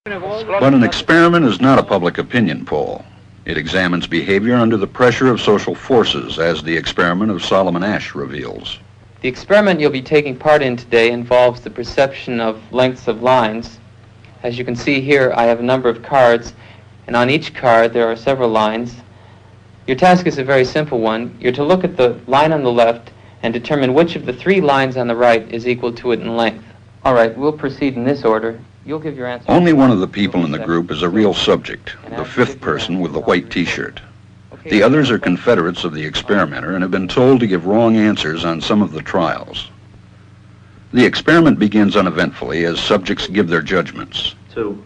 But an experiment is not a public opinion poll. It examines behavior under the pressure of social forces, as the experiment of Solomon Asch reveals. The experiment you'll be taking part in today involves the perception of lengths of lines. As you can see here, I have a number of cards, and on each card there are several lines. Your task is a very simple one. You're to look at the line on the left and determine which of the three lines on the right is equal to it in length. All right, we'll proceed in this order. You'll give your answer. Only one of the people in the group is a real subject, the fifth person with the white T-shirt. The others are confederates of the experimenter and have been told to give wrong answers on some of the trials. The experiment begins uneventfully as subjects give their judgments. 2,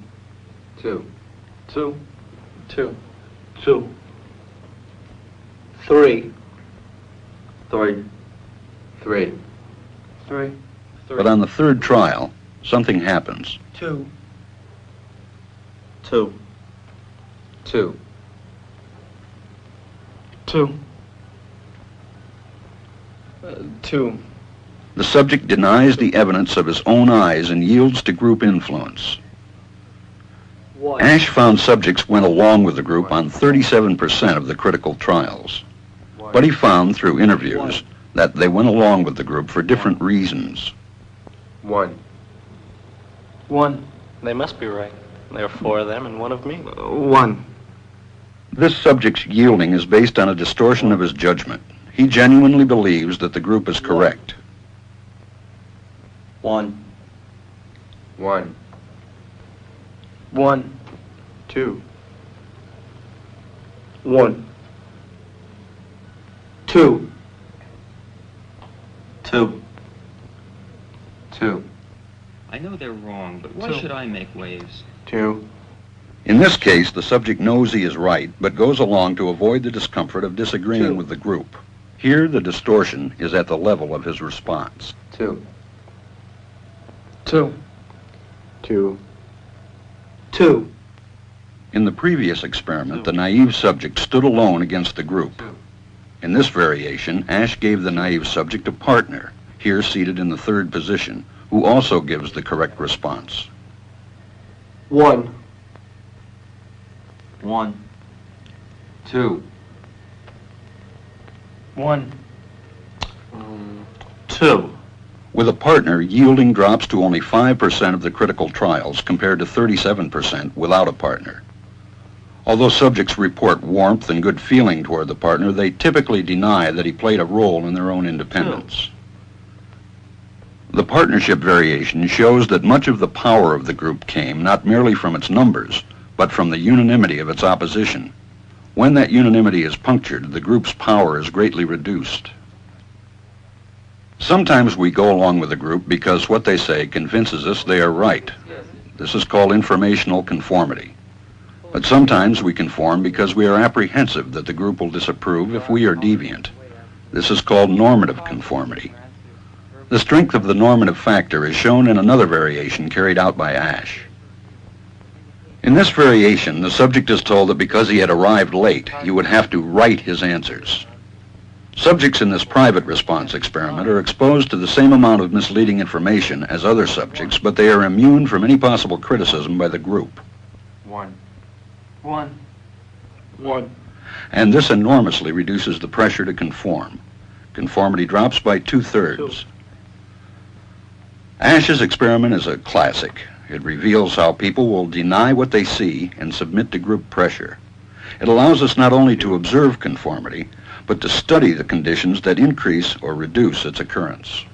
2, 2, 2, 2, 3, 3, 3, 3. But on the third trial, something happens. 2, 2, 2, 2, 2. The subject denies the evidence of his own eyes and yields to group influence. Asch found subjects went along with the group on 37% of the critical trials. But he found through interviews that they went along with the group for different reasons. 1. 1. They must be right. There are 4 of them and 1 of me. 1. This subject's yielding is based on a distortion of his judgment. He genuinely believes that the group is correct. 1. 1. 1. 2. 1. 2. 2. 2. I know they're wrong, but why should I make waves? 2. In this case, the subject knows he is right, but goes along to avoid the discomfort of disagreeing with the group. Here, the distortion is at the level of his response. 2. 2. 2. 2. In the previous experiment, the naive subject stood alone against the group. In this variation, Asch gave the naive subject a partner, here seated in the third position, who also gives the correct response. 1. 1. 2. 1. 2. With a partner, yielding drops to only 5% of the critical trials compared to 37% without a partner. Although subjects report warmth and good feeling toward the partner, they typically deny that he played a role in their own independence. The partnership variation shows that much of the power of the group came not merely from its numbers, but from the unanimity of its opposition. When that unanimity is punctured, the group's power is greatly reduced. Sometimes we go along with the group because what they say convinces us they are right. This is called informational conformity. But sometimes we conform because we are apprehensive that the group will disapprove if we are deviant. This is called normative conformity. The strength of the normative factor is shown in another variation carried out by Asch. In this variation, the subject is told that because he had arrived late, he would have to write his answers. Subjects in this private response experiment are exposed to the same amount of misleading information as other subjects, but they are immune from any possible criticism by the group. 1. 1. 1. And this enormously reduces the pressure to conform. Conformity drops by 2/3. Asch's experiment is a classic. It reveals how people will deny what they see and submit to group pressure. It allows us not only to observe conformity, but to study the conditions that increase or reduce its occurrence.